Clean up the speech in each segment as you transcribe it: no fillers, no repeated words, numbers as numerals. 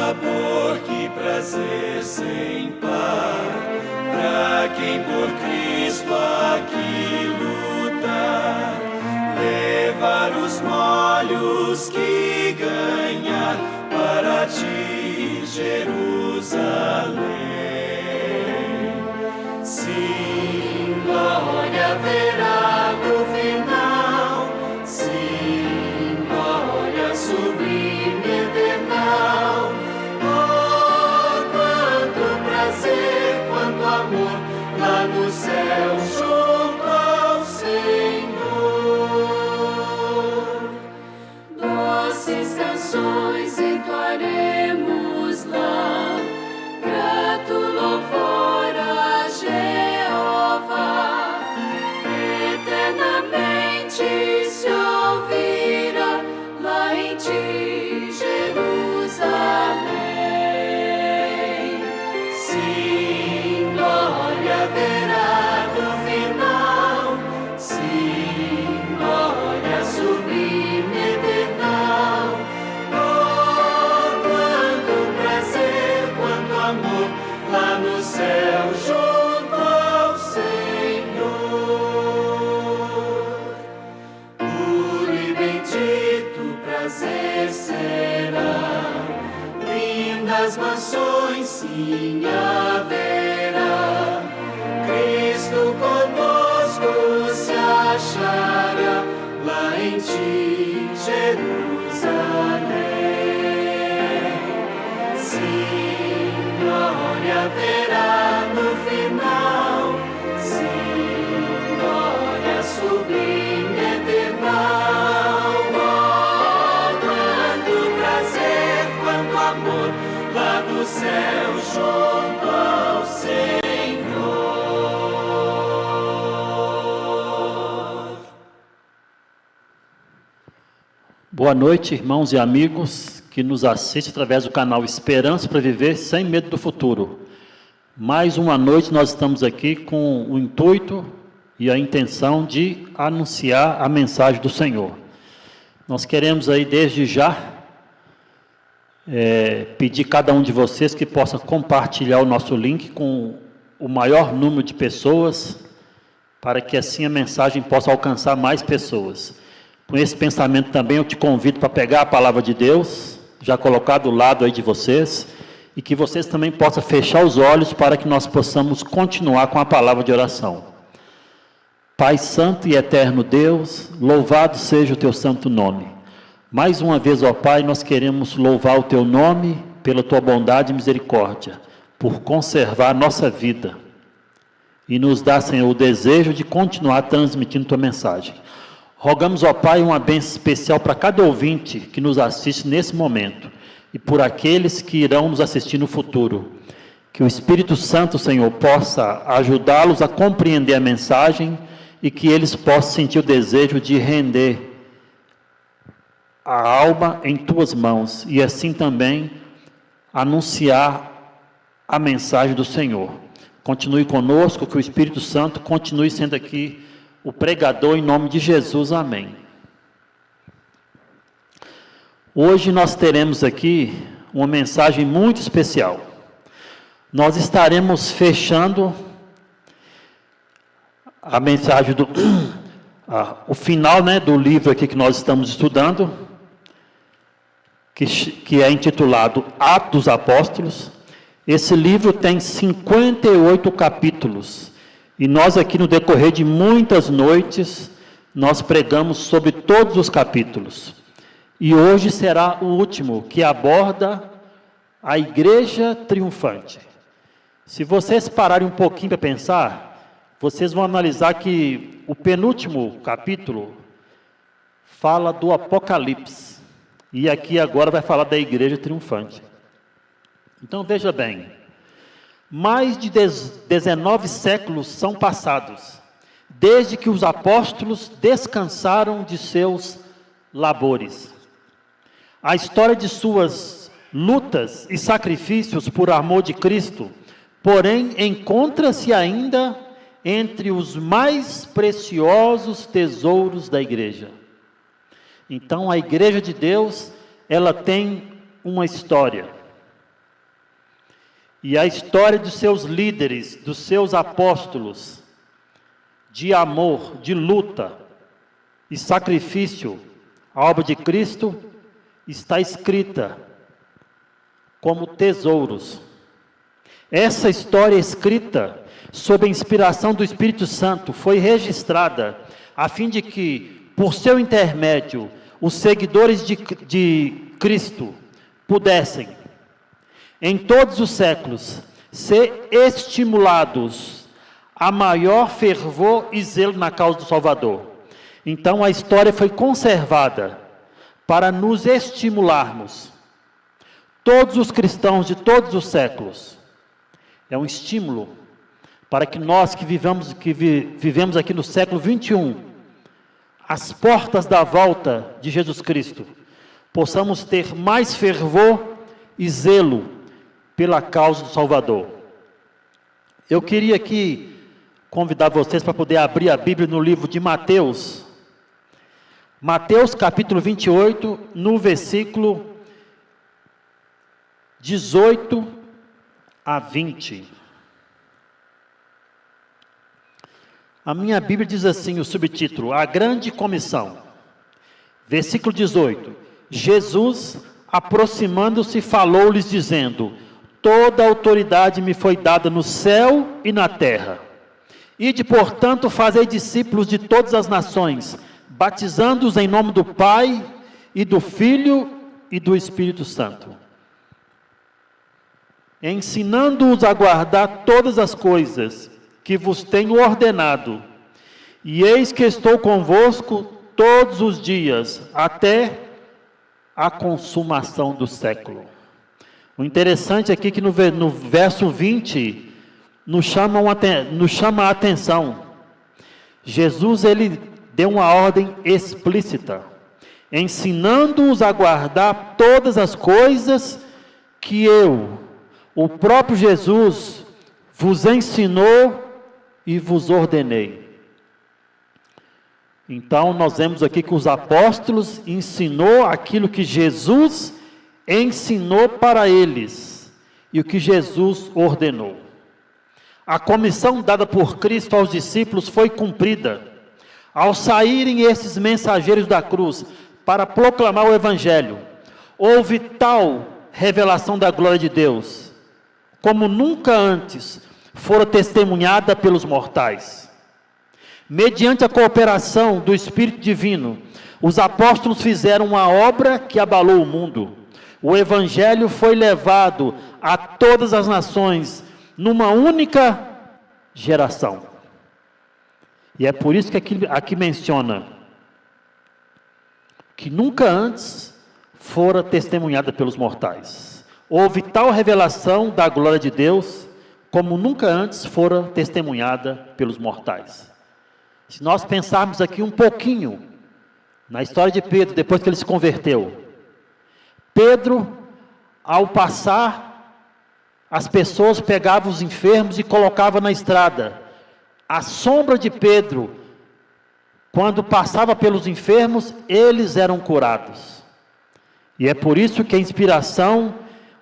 amor, que prazer sem par, pra quem por Cristo aqui lutar, levar os molhos que ganhar para ti, Jerusalém. Sim, glória haverá no final, sim, glória sublime eternal. Oh, quanto prazer, quanto amor, lá no céu junto ao Senhor. Doces canções entoaremos lá, grato louvor a Jeová, eternamente se ouvirá lá em ti, Jerusalém. Sim, glória haverá no final, sim, glória sublime eternal. Oh, quanto prazer, quanto amor, lá no céu junto ao Senhor. Puro e bendito prazer será, lindas mansões sim haverá, Cristo conosco se achará, lá em ti, Jerusalém. Sim, glória haverá no final, sim, glória sublime eternal. Oh, quanto prazer, quanto amor, lá no céu junto ao Senhor. Boa noite, irmãos e amigos que nos assistem através do canal Esperança para Viver Sem Medo do Futuro. Mais uma noite nós estamos aqui com o intuito e a intenção de anunciar a mensagem do Senhor. Nós queremos aí desde já pedir cada um de vocês que possa compartilhar o nosso link com o maior número de pessoas, para que assim a mensagem possa alcançar mais pessoas. Com esse pensamento também eu te convido para pegar a palavra de Deus, já colocar do lado aí de vocês, e que vocês também possam fechar os olhos para que nós possamos continuar com a palavra de oração. Pai santo e eterno Deus, louvado seja o teu santo nome. Mais uma vez, ó Pai, nós queremos louvar o teu nome pela tua bondade e misericórdia, por conservar a nossa vida e nos dar, Senhor, o desejo de continuar transmitindo tua mensagem. Rogamos, ó Pai, uma bênção especial para cada ouvinte que nos assiste nesse momento e por aqueles que irão nos assistir no futuro. Que o Espírito Santo, Senhor, possa ajudá-los a compreender a mensagem e que eles possam sentir o desejo de render a alma em tuas mãos e assim também anunciar a mensagem do Senhor. Continue conosco, que o Espírito Santo continue sendo aqui o pregador, em nome de Jesus, amém. Hoje nós teremos aqui uma mensagem muito especial. Nós estaremos fechando a mensagem o final, do livro aqui que nós estamos estudando, que é intitulado Atos dos Apóstolos. Esse livro tem 58 capítulos. E nós aqui no decorrer de muitas noites, nós pregamos sobre todos os capítulos. E hoje será o último, que aborda a igreja triunfante. Se vocês pararem um pouquinho para pensar, vocês vão analisar que o penúltimo capítulo fala do Apocalipse. E aqui agora vai falar da igreja triunfante. Então veja bem, mais de 19 séculos são passados, desde que os apóstolos descansaram de seus labores. A história de suas lutas e sacrifícios por amor de Cristo, porém, encontra-se ainda entre os mais preciosos tesouros da igreja. Então, a igreja de Deus, ela tem uma história. E a história dos seus líderes, dos seus apóstolos, de amor, de luta e sacrifício, a obra de Cristo, está escrita como tesouros. Essa história escrita sob a inspiração do Espírito Santo foi registrada a fim de que, por seu intermédio, os seguidores de Cristo pudessem, em todos os séculos, ser estimulados a maior fervor e zelo na causa do Salvador. Então a história foi conservada para nos estimularmos, todos os cristãos de todos os séculos. É um estímulo para que nós que vivemos aqui no século 21, às portas da volta de Jesus Cristo, possamos ter mais fervor e zelo pela causa do Salvador. Eu queria aqui convidar vocês para poder abrir a Bíblia no livro de Mateus. Mateus capítulo 28, no versículo 18 a 20. A minha Bíblia diz assim, o subtítulo, A Grande Comissão. Versículo 18. Jesus, aproximando-se, falou-lhes dizendo: Toda autoridade me foi dada no céu e na terra. Ide, portanto, fazei discípulos de todas as nações, batizando-os em nome do Pai, e do Filho, e do Espírito Santo, ensinando-os a guardar todas as coisas que vos tenho ordenado. E eis que estou convosco todos os dias, até a consumação do século. O interessante aqui é que no verso 20, nos chama a atenção. Jesus, ele deu uma ordem explícita, ensinando-os a guardar todas as coisas que o próprio Jesus, vos ensinou e vos ordenei. Então, nós vemos aqui que os apóstolos ensinou aquilo que Jesus ensinou para eles, e o que Jesus ordenou. A comissão dada por Cristo aos discípulos foi cumprida, ao saírem esses mensageiros da cruz, para proclamar o Evangelho. Houve tal revelação da glória de Deus, como nunca antes fora testemunhada pelos mortais. Mediante a cooperação do Espírito Divino, os apóstolos fizeram uma obra que abalou o mundo. O Evangelho foi levado a todas as nações, numa única geração. E é por isso que aqui menciona que nunca antes fora testemunhada pelos mortais. Houve tal revelação da glória de Deus, como nunca antes fora testemunhada pelos mortais. Se nós pensarmos aqui um pouquinho na história de Pedro, depois que ele se converteu, Pedro, ao passar, as pessoas pegavam os enfermos e colocavam na estrada. A sombra de Pedro, quando passava pelos enfermos, eles eram curados. E é por isso que a inspiração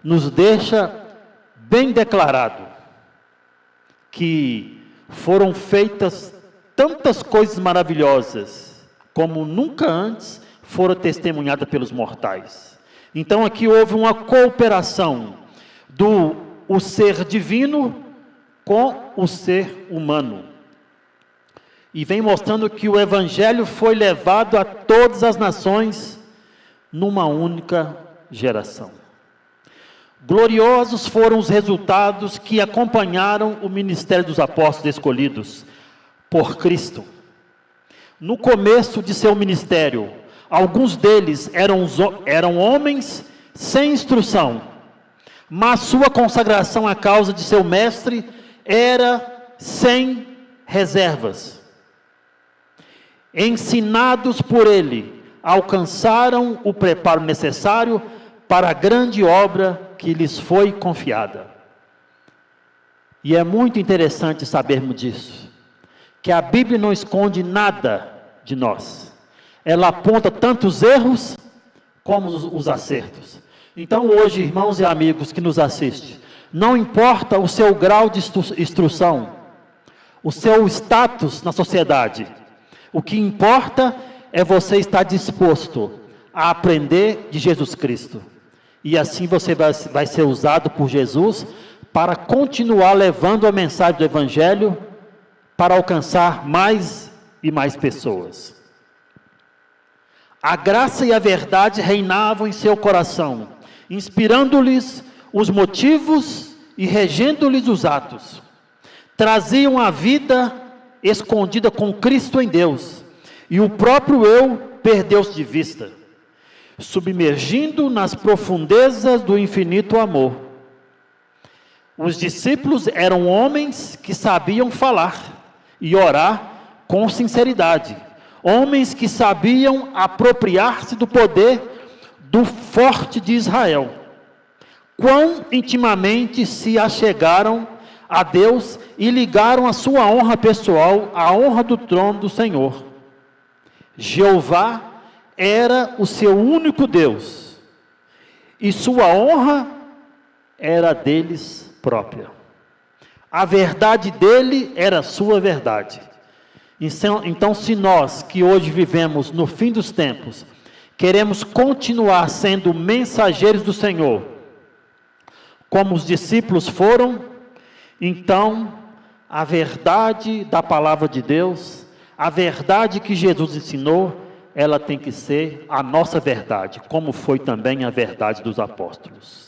nos deixa bem declarado que foram feitas tantas coisas maravilhosas, como nunca antes foram testemunhadas pelos mortais. Então aqui houve uma cooperação do ser divino com o ser humano. E vem mostrando que o Evangelho foi levado a todas as nações numa única geração. Gloriosos foram os resultados que acompanharam o ministério dos apóstolos escolhidos por Cristo. No começo de seu ministério, alguns deles eram homens sem instrução, mas sua consagração à causa de seu mestre era sem reservas. Ensinados por ele, alcançaram o preparo necessário para a grande obra que lhes foi confiada. E é muito interessante sabermos disso, que a Bíblia não esconde nada de nós. Ela aponta tanto os erros como os acertos. Então hoje, irmãos e amigos que nos assistem, não importa o seu grau de instrução, o seu status na sociedade. O que importa é você estar disposto a aprender de Jesus Cristo. E assim você vai ser usado por Jesus para continuar levando a mensagem do Evangelho para alcançar mais e mais pessoas. A graça e a verdade reinavam em seu coração, inspirando-lhes os motivos e regendo-lhes os atos. Traziam a vida escondida com Cristo em Deus, e o próprio eu perdeu-se de vista, submergindo nas profundezas do infinito amor. Os discípulos eram homens que sabiam falar e orar com sinceridade, homens que sabiam apropriar-se do poder do forte de Israel. Quão intimamente se achegaram a Deus e ligaram a sua honra pessoal à honra do trono do Senhor. Jeová era o seu único Deus, e sua honra era deles própria. A verdade dele era a sua verdade. Então, se nós que hoje vivemos no fim dos tempos, queremos continuar sendo mensageiros do Senhor, como os discípulos foram, então a verdade da palavra de Deus, a verdade que Jesus ensinou, ela tem que ser a nossa verdade, como foi também a verdade dos apóstolos.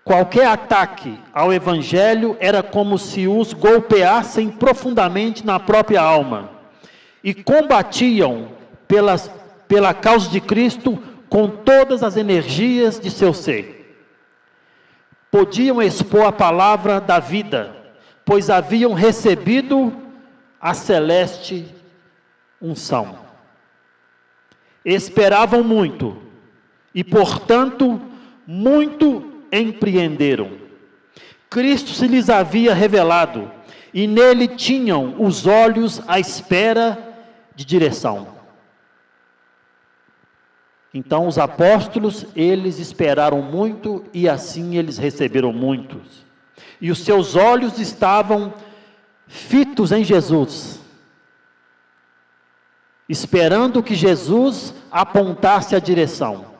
Qualquer ataque ao Evangelho era como se os golpeassem profundamente na própria alma, e combatiam pela causa de Cristo com todas as energias de seu ser. Podiam expor a palavra da vida, pois haviam recebido a celeste unção. Esperavam muito, e portanto, muito empreenderam. Cristo se lhes havia revelado, e nele tinham os olhos à espera de direção. Então os apóstolos, eles esperaram muito, e assim eles receberam muitos. E os seus olhos estavam fitos em Jesus, esperando que Jesus apontasse a direção.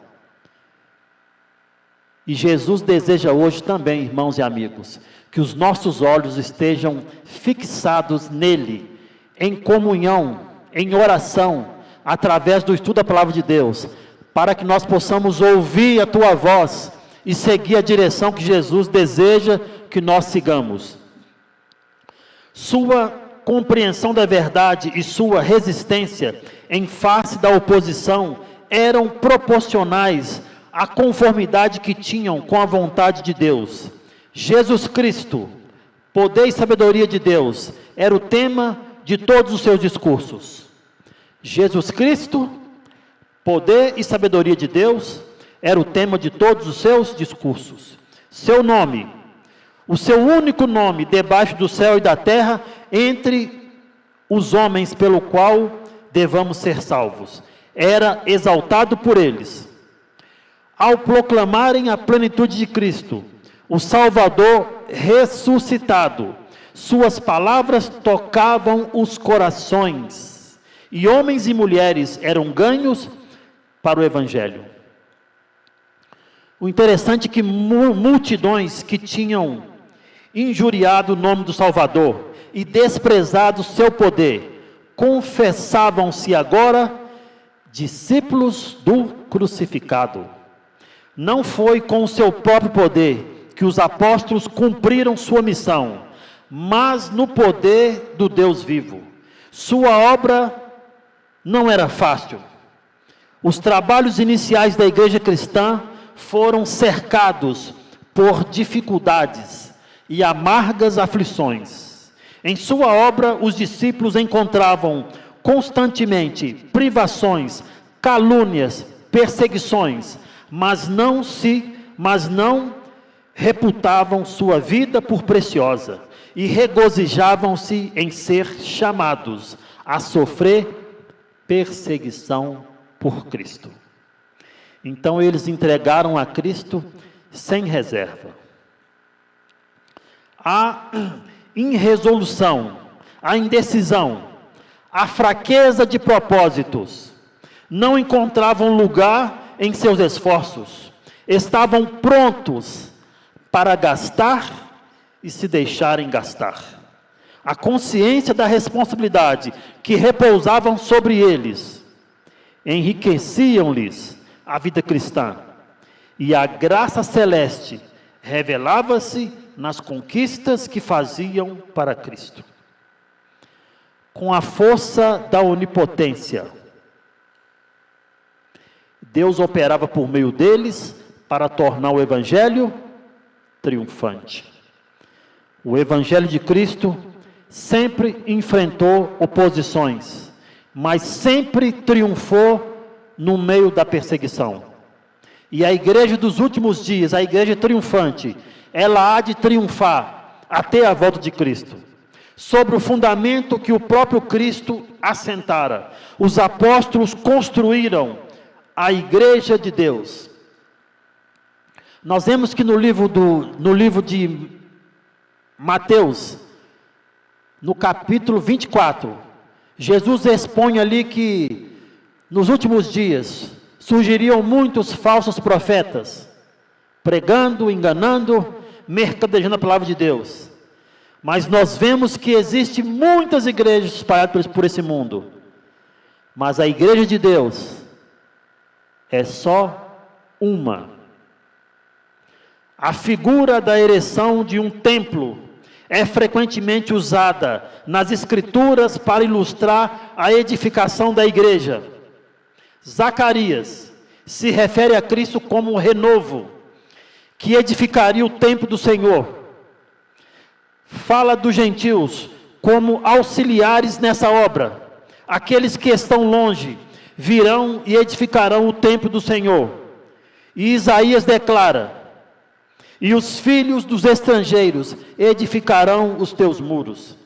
E Jesus deseja hoje também, irmãos e amigos, que os nossos olhos estejam fixados nele, em comunhão, em oração, através do estudo da palavra de Deus, para que nós possamos ouvir a tua voz e seguir a direção que Jesus deseja que nós sigamos. Sua compreensão da verdade e sua resistência em face da oposição eram proporcionais à conformidade que tinham com a vontade de Deus. Jesus Cristo, poder e sabedoria de Deus, era o tema de todos os seus discursos. Jesus Cristo, poder e sabedoria de Deus, era o tema de todos os seus discursos. Seu nome, o seu único nome debaixo do céu e da terra, entre os homens pelo qual devamos ser salvos, era exaltado por eles. Ao proclamarem a plenitude de Cristo, o Salvador ressuscitado, suas palavras tocavam os corações, e homens e mulheres eram ganhos para o Evangelho. O interessante é que multidões que tinham injuriado o nome do Salvador e desprezado seu poder, confessavam-se agora discípulos do crucificado. Não foi com o seu próprio poder que os apóstolos cumpriram sua missão, mas no poder do Deus vivo. Sua obra não era fácil. Os trabalhos iniciais da igreja cristã foram cercados por dificuldades e amargas aflições. Em sua obra, os discípulos encontravam constantemente privações, calúnias, perseguições, mas não reputavam sua vida por preciosa e regozijavam-se em ser chamados a sofrer perseguição por Cristo. Então eles entregaram a Cristo sem reserva. a irresolução, a indecisão, a fraqueza de propósitos. Não encontravam lugar em seus esforços. Estavam prontos para gastar e se deixarem gastar. A consciência da responsabilidade que repousavam sobre eles enriqueciam-lhes a vida cristã. E a graça celeste revelava-se nas conquistas que faziam para Cristo. Com a força da onipotência, Deus operava por meio deles para tornar o Evangelho triunfante. O Evangelho de Cristo sempre enfrentou oposições, mas sempre triunfou no meio da perseguição. E a igreja dos últimos dias, a igreja triunfante, ela há de triunfar até a volta de Cristo, sobre o fundamento que o próprio Cristo assentara. Os apóstolos construíram a igreja de Deus. Nós vemos que no livro de Mateus, no capítulo 24, Jesus expõe ali que nos últimos dias surgiriam muitos falsos profetas, pregando, enganando, mercadejando a palavra de Deus. Mas nós vemos que existem muitas igrejas espalhadas por esse mundo. Mas a igreja de Deus é só uma. A figura da ereção de um templo é frequentemente usada nas escrituras para ilustrar a edificação da igreja. Zacarias se refere a Cristo como o renovo, que edificaria o templo do Senhor. Fala dos gentios como auxiliares nessa obra. Aqueles que estão longe virão e edificarão o templo do Senhor. E Isaías declara: e os filhos dos estrangeiros edificarão os teus muros.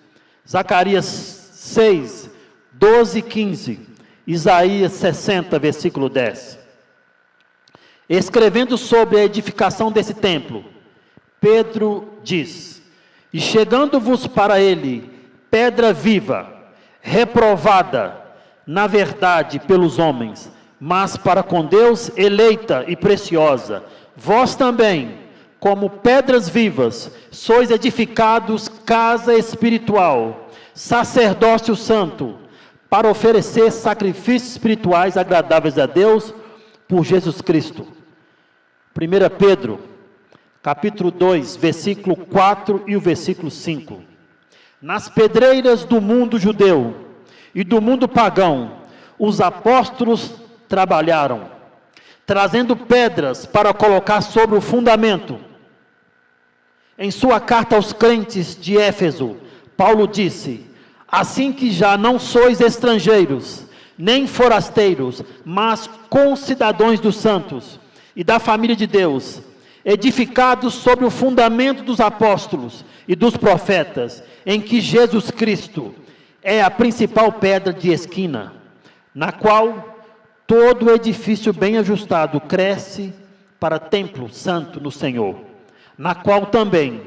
Zacarias 6, 12 e 15. Isaías 60, versículo 10. Escrevendo sobre a edificação desse templo, Pedro diz: e chegando-vos para ele, pedra viva, reprovada, na verdade, pelos homens, mas para com Deus eleita e preciosa, vós também, como pedras vivas, sois edificados casa espiritual, sacerdócio santo, para oferecer sacrifícios espirituais agradáveis a Deus, por Jesus Cristo. 1 Pedro, capítulo 2, versículo 4 e o versículo 5. Nas pedreiras do mundo judeu e do mundo pagão, os apóstolos trabalharam, trazendo pedras para colocar sobre o fundamento. Em sua carta aos crentes de Éfeso, Paulo disse: assim que já não sois estrangeiros, nem forasteiros, mas concidadãos dos santos e da família de Deus, edificados sobre o fundamento dos apóstolos e dos profetas, em que Jesus Cristo é a principal pedra de esquina, na qual todo o edifício bem ajustado cresce para templo santo no Senhor, na qual também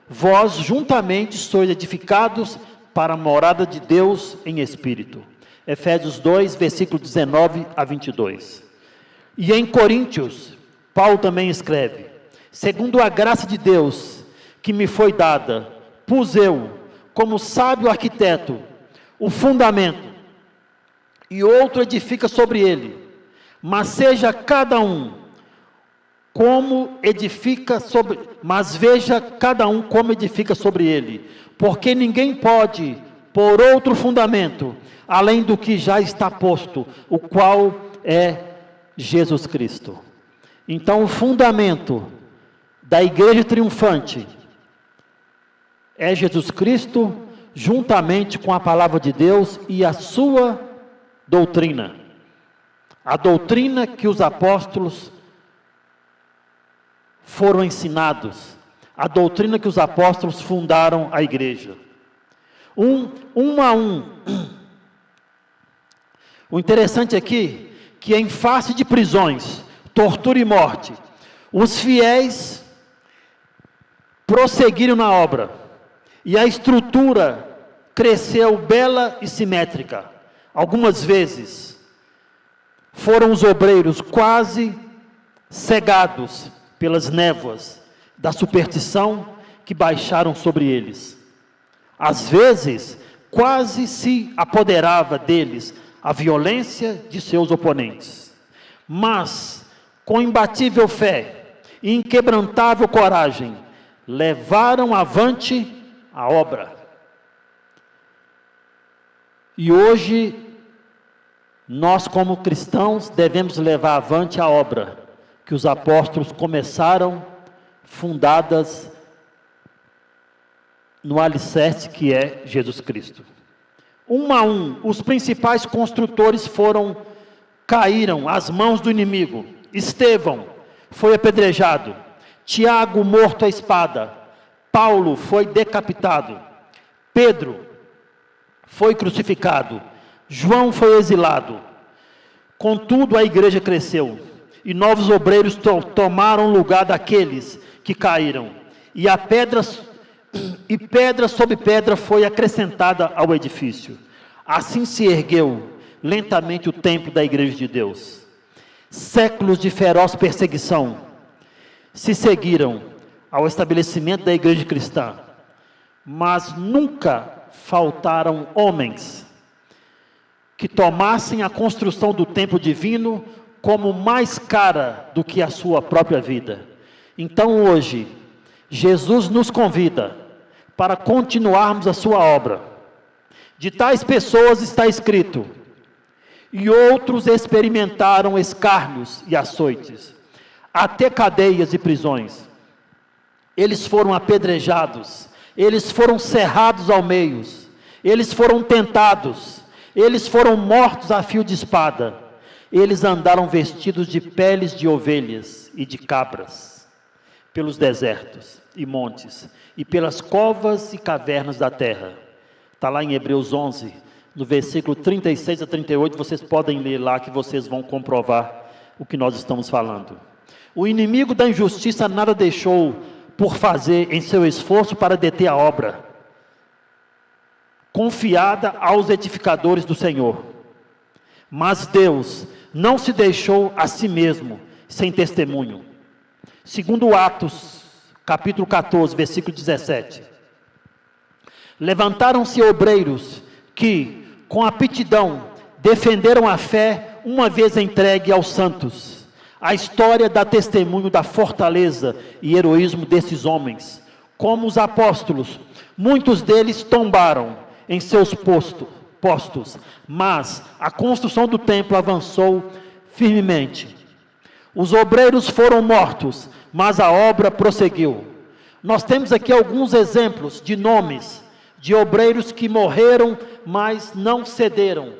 vós juntamente sois edificados para a morada de Deus em Espírito. Efésios 2, versículo 19 a 22. E em Coríntios, Paulo também escreve: segundo a graça de Deus que me foi dada, pus eu, como sábio arquiteto, o fundamento, e outro edifica sobre ele, mas seja cada um como edifica sobre, mas veja cada um como edifica sobre ele, porque ninguém pode pôr outro fundamento, além do que já está posto, o qual é Jesus Cristo. Então o fundamento da igreja triunfante é Jesus Cristo, juntamente com a palavra de Deus e a sua doutrina. A doutrina que os apóstolos foram ensinados, a doutrina que os apóstolos fundaram a igreja. Um a um. O interessante aqui, que em face de prisões, tortura e morte, os fiéis prosseguiram na obra. E a estrutura cresceu bela e simétrica. Algumas vezes foram os obreiros quase cegados pelas névoas da superstição que baixaram sobre eles. Às vezes, quase se apoderava deles a violência de seus oponentes. Mas, com imbatível fé e inquebrantável coragem, levaram avante a obra. E hoje, nós como cristãos devemos levar avante a obra que os apóstolos começaram, fundadas no alicerce que é Jesus Cristo. Um a um, os principais construtores caíram às mãos do inimigo. Estevão foi apedrejado, Tiago morto à espada, Paulo foi decapitado, Pedro foi crucificado, João foi exilado. Contudo, a igreja cresceu, e novos obreiros tomaram lugar daqueles que caíram, e pedra sobre pedra foi acrescentada ao edifício. Assim se ergueu lentamente o templo da igreja de Deus. Séculos de feroz perseguição se seguiram ao estabelecimento da igreja cristã, mas nunca faltaram homens que tomassem a construção do templo divino como mais cara do que a sua própria vida. Então hoje, Jesus nos convida para continuarmos a sua obra. De tais pessoas está escrito: e outros experimentaram escárnios e açoites, até cadeias e prisões. Eles foram apedrejados, eles foram cerrados ao meio, eles foram tentados, eles foram mortos a fio de espada, eles andaram vestidos de peles de ovelhas e de cabras, pelos desertos e montes, e pelas covas e cavernas da terra. Está lá em Hebreus 11, no versículo 36 a 38, vocês podem ler lá que vocês vão comprovar o que nós estamos falando. O inimigo da injustiça nada deixou por fazer em seu esforço para deter a obra, confiada aos edificadores do Senhor. Mas Deus não se deixou a si mesmo sem testemunho. Segundo Atos, capítulo 14, versículo 17. Levantaram-se obreiros que, com aptidão, defenderam a fé uma vez entregue aos santos. A história dá testemunho da fortaleza e heroísmo desses homens. Como os apóstolos, muitos deles tombaram em seus postos, mas a construção do templo avançou firmemente. Os obreiros foram mortos, mas a obra prosseguiu. Nós temos aqui alguns exemplos de nomes de obreiros que morreram, mas não cederam.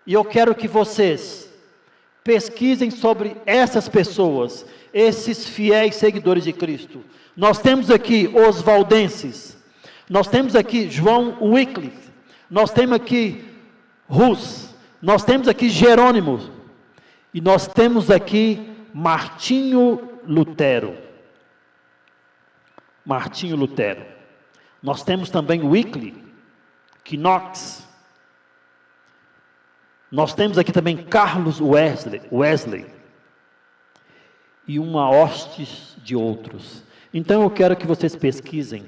E eu quero que vocês pesquisem sobre essas pessoas, esses fiéis seguidores de Cristo. Nós temos aqui os valdenses, nós temos aqui João Wycliffe, nós temos aqui Hus, nós temos aqui Jerônimo, e nós temos aqui Martinho Lutero. Nós temos também Wycliffe, Knox. Nós temos aqui também Carlos Wesley, e uma hoste de outros. Então eu quero que vocês pesquisem,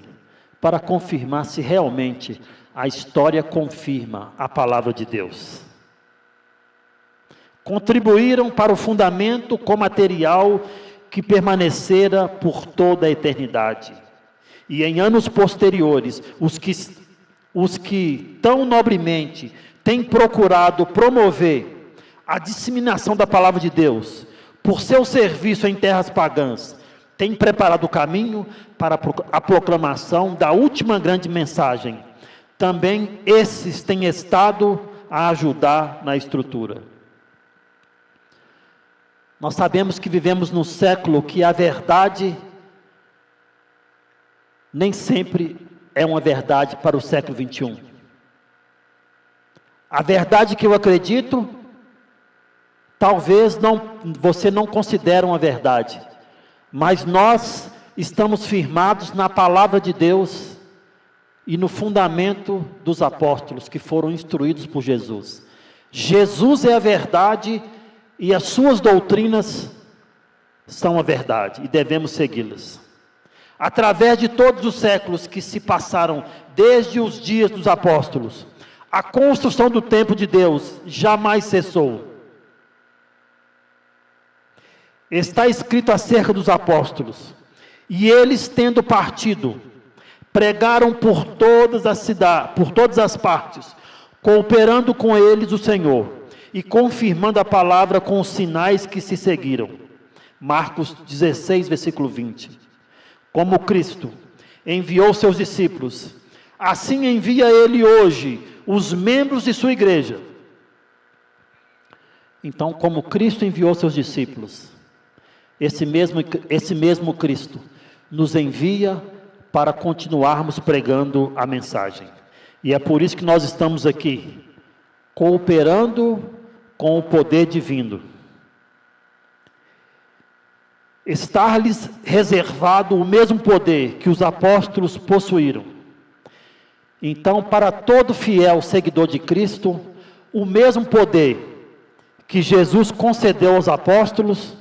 para confirmar se realmente a história confirma a palavra de Deus. Contribuíram para o fundamento com material que permanecera por toda a eternidade. E em anos posteriores, os que tão nobremente têm procurado promover a disseminação da palavra de Deus, por seu serviço em terras pagãs, têm preparado o caminho para a proclamação da última grande mensagem. Também esses têm estado a ajudar na estrutura. Nós sabemos que vivemos num século que a verdade nem sempre é uma verdade para o século 21. A verdade que eu acredito, talvez você não considere uma verdade, mas nós estamos firmados na palavra de Deus, e no fundamento dos apóstolos que foram instruídos por Jesus. Jesus é a verdade e as suas doutrinas são a verdade e devemos segui-las. Através de todos os séculos que se passaram desde os dias dos apóstolos, a construção do templo de Deus jamais cessou. Está escrito acerca dos apóstolos: e eles, tendo partido, pregaram por todas as partes, cooperando com eles o Senhor, e confirmando a palavra com os sinais que se seguiram. Marcos 16, versículo 20. Como Cristo enviou seus discípulos, assim envia Ele hoje os membros de sua igreja. Então, como Cristo enviou seus discípulos, esse mesmo Cristo nos envia para continuarmos pregando a mensagem. E é por isso que nós estamos aqui, cooperando com o poder divino. Está-lhes reservado o mesmo poder que os apóstolos possuíram. Então, para todo fiel seguidor de Cristo, o mesmo poder que Jesus concedeu aos apóstolos,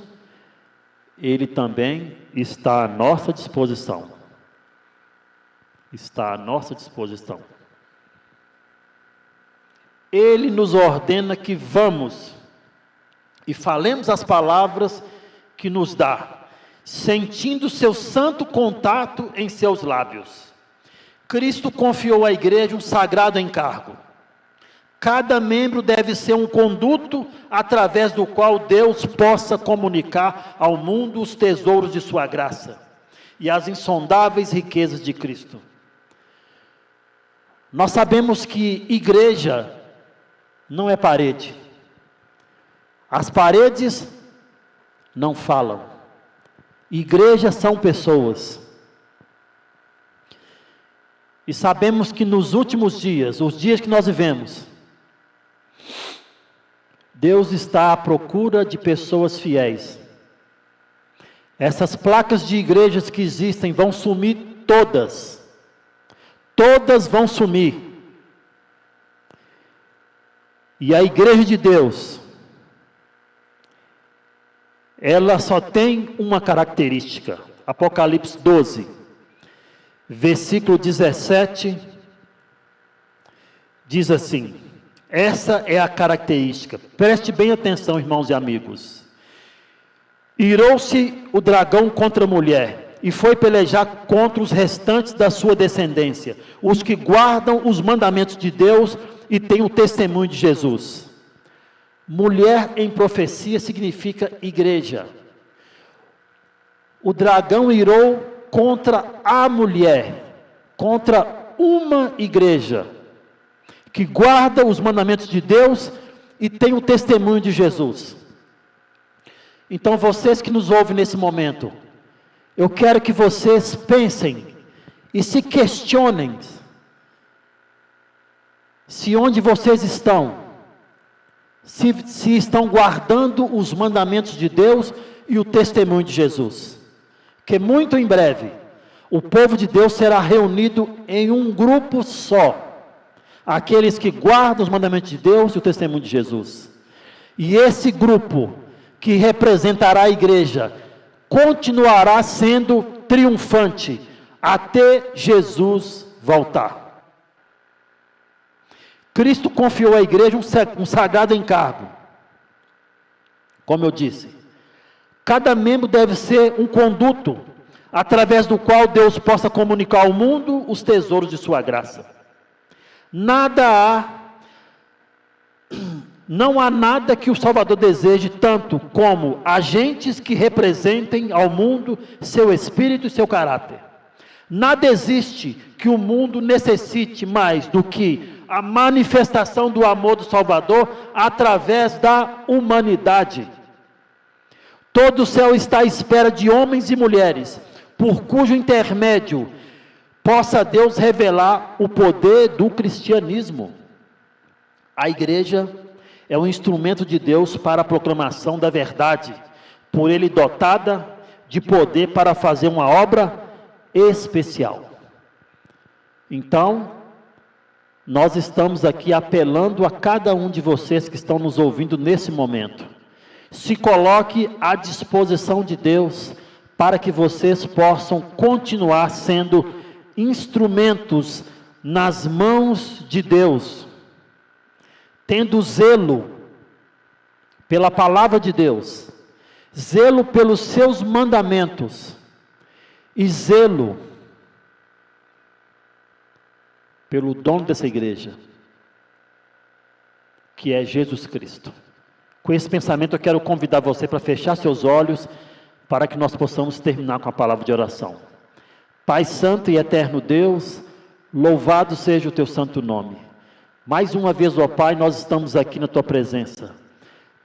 ele também está à nossa disposição. Está à nossa disposição. Ele nos ordena que vamos e falemos as palavras que nos dá, sentindo seu santo contato em seus lábios. Cristo confiou à igreja um sagrado encargo. Cada membro deve ser um conduto através do qual Deus possa comunicar ao mundo os tesouros de sua graça e as insondáveis riquezas de Cristo. Nós sabemos que igreja não é parede. As paredes não falam. Igrejas são pessoas. E sabemos que nos últimos dias, os dias que nós vivemos, Deus está à procura de pessoas fiéis. Essas placas de igrejas que existem vão sumir todas. Todas vão sumir. E a igreja de Deus, ela só tem uma característica. Apocalipse 12, versículo 17, diz assim: essa é a característica. Preste bem atenção, irmãos e amigos. Irou-se o dragão contra a mulher, e foi pelejar contra os restantes da sua descendência, os que guardam os mandamentos de Deus e têm o testemunho de Jesus. Mulher em profecia significa igreja. O dragão irou contra a mulher, contra uma igreja, que guarda os mandamentos de Deus e tem o testemunho de Jesus. Então, vocês que nos ouvem nesse momento, eu quero que vocês pensem e se questionem se onde vocês estão, se estão guardando os mandamentos de Deus e o testemunho de Jesus. Que muito em breve, o povo de Deus será reunido em um grupo só. Aqueles que guardam os mandamentos de Deus e o testemunho de Jesus. E esse grupo, que representará a igreja, continuará sendo triunfante até Jesus voltar. Cristo confiou à igreja um sagrado encargo. Como eu disse, cada membro deve ser um conduto, através do qual Deus possa comunicar ao mundo os tesouros de sua graça. Não há nada que o Salvador deseje tanto como agentes que representem ao mundo seu espírito e seu caráter. Nada existe que o mundo necessite mais do que a manifestação do amor do Salvador através da humanidade. Todo o céu está à espera de homens e mulheres, por cujo intermédio possa Deus revelar o poder do cristianismo. A igreja é um instrumento de Deus para a proclamação da verdade, por Ele dotada de poder para fazer uma obra especial. Então, nós estamos aqui apelando a cada um de vocês que estão nos ouvindo nesse momento. Se coloque à disposição de Deus para que vocês possam continuar sendo instrumentos nas mãos de Deus, tendo zelo pela palavra de Deus, zelo pelos seus mandamentos e zelo pelo dono dessa igreja, que é Jesus Cristo. Com esse pensamento eu quero convidar você para fechar seus olhos, para que nós possamos terminar com a palavra de oração. Pai santo e eterno Deus, louvado seja o teu santo nome. Mais uma vez, ó Pai, nós estamos aqui na tua presença,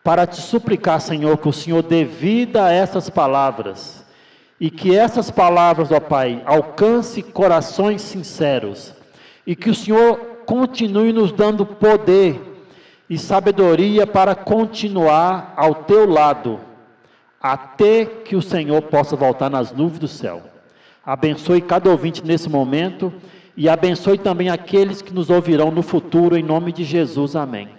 para te suplicar, Senhor, que o Senhor dê vida a essas palavras, e que essas palavras, ó Pai, alcance corações sinceros, e que o Senhor continue nos dando poder e sabedoria para continuar ao teu lado, até que o Senhor possa voltar nas nuvens do céu. Abençoe cada ouvinte nesse momento, e abençoe também aqueles que nos ouvirão no futuro, em nome de Jesus, amém.